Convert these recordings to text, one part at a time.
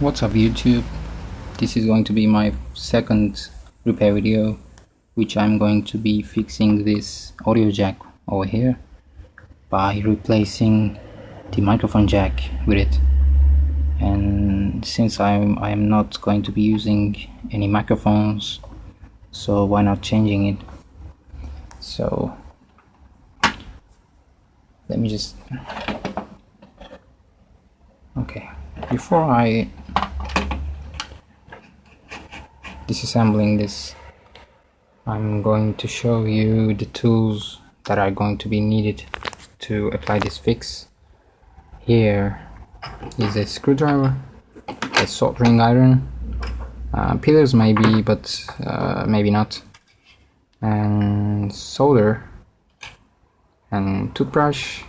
What's up YouTube? This is going to be my second repair video, which I'm going to be fixing this audio jack over here by replacing the microphone jack with it. And since I'm not going to be using any microphones, so why not changing it? So let me just before I disassembling this, I'm going to show you the tools that are going to be needed to apply this fix. Here is a screwdriver, a soldering iron, Pliars maybe, but maybe not, and solder, and toothbrush,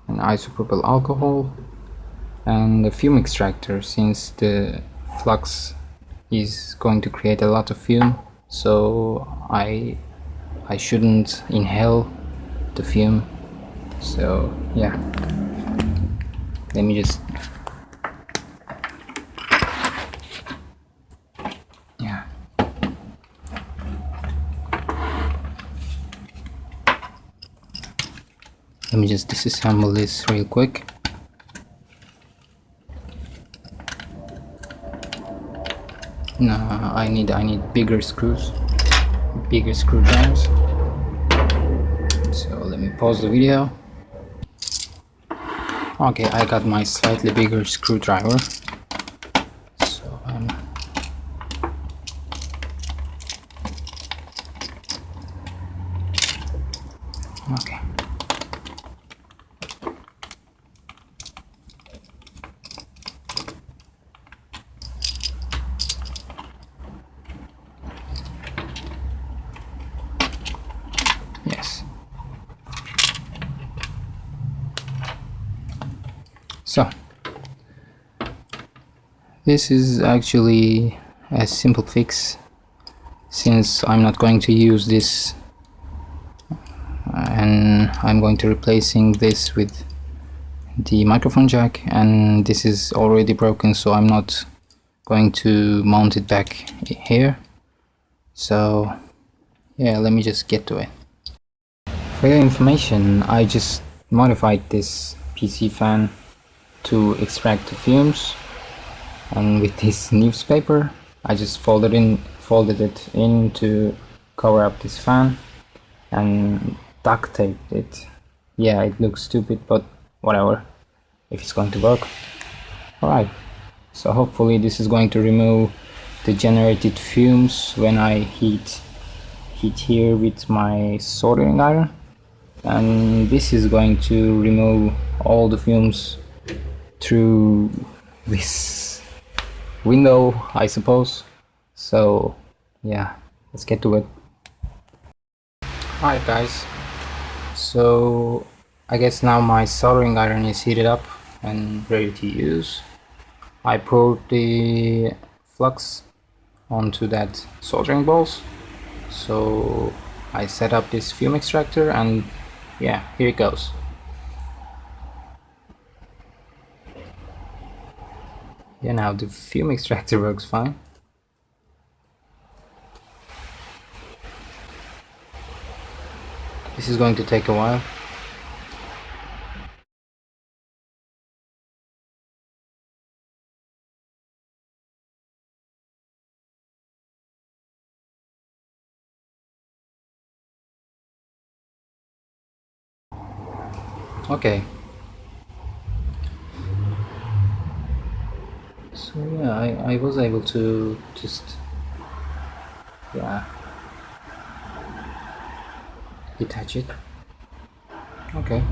and isopropyl alcohol, and the fume extractor, since the Flux is going to create a lot of fume, so I shouldn't inhale the fume. So yeah, let me just disassemble this real quick. No, I need bigger screws, bigger screwdrivers. So let me pause the video. Okay, I got my slightly bigger screwdriver. So okay. Yes. So this is actually a simple fix, since I'm not going to use this, and I'm going to replacing this with the microphone jack, and this is already broken, so I'm not going to mount it back here. So yeah, let me just get to it. For your information, I just modified this PC fan to extract the fumes, and with this newspaper I just folded it in to cover up this fan and duct taped it. Yeah, it looks stupid, but whatever, if it's going to work. Alright, so hopefully this is going to remove the generated fumes when I heat here with my soldering iron, and this is going to remove all the fumes through this window, I suppose. So yeah, let's get to it. Alright guys, so I guess now my soldering iron is heated up and ready to use. I poured the flux onto that soldering balls, so I set up this fume extractor, and yeah, here it goes. Yeah, now the fume extractor works fine. This is going to take a while. Okay. So yeah, I was able to just detach it. Okay,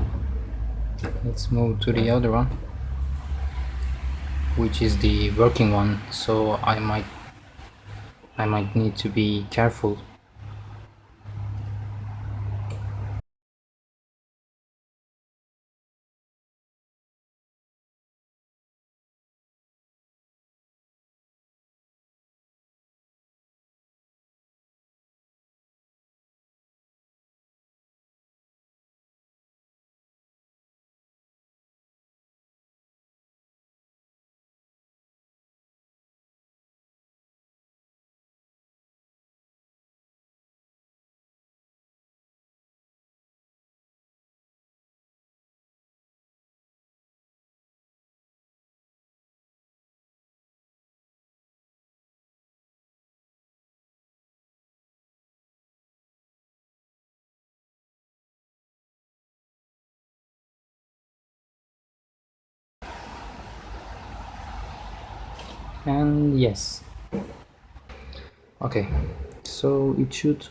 let's move to the other one, which is the working one, so I might need to be careful. and yes. Okay, so it should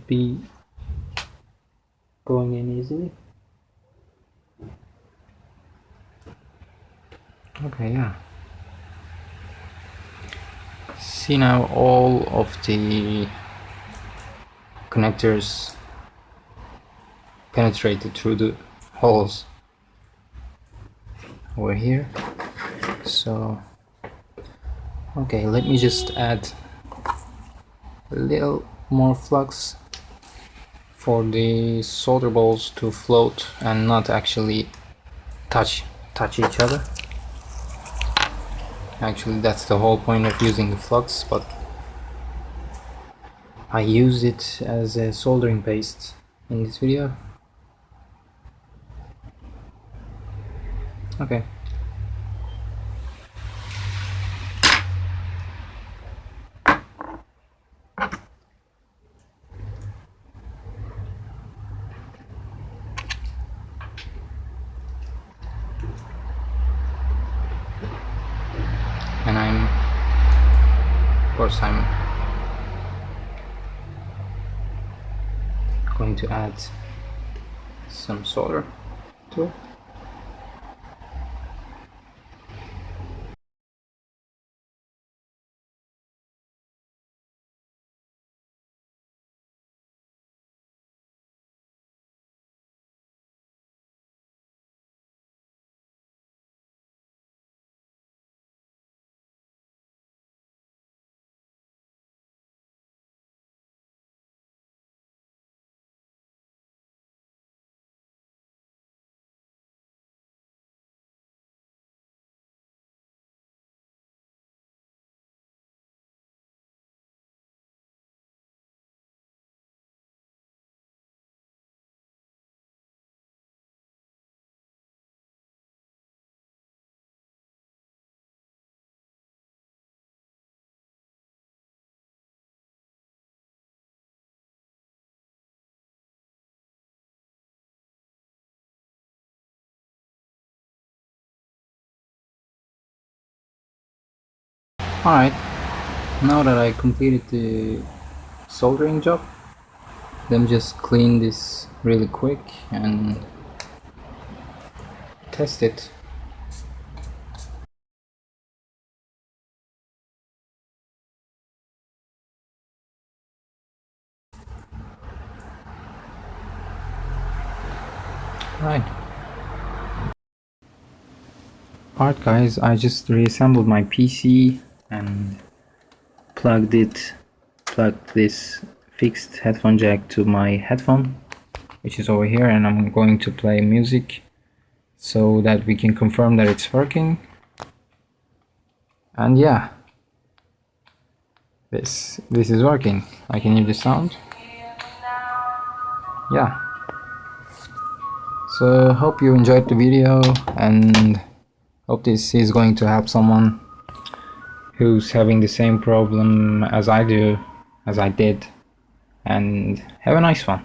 be going in easily. Okay, yeah. See, now all of the connectors penetrated through the holes over here. So okay, let me just add a little more flux for the solder balls to float and not actually touch each other. Actually, that's the whole point of using the flux, but I use it as a soldering paste in this video. Okay. And I'm going to add some solder to it. Alright, now that I completed the soldering job, let me just clean this really quick and test it. Right. Alright guys, I just reassembled my PC and plugged this fixed headphone jack to my headphone, which is over here, and I'm going to play music so that we can confirm that it's working. And yeah, this is working. I can hear the sound. Yeah. So hope you enjoyed the video and hope this is going to help someone who's having the same problem as I did, and have a nice one.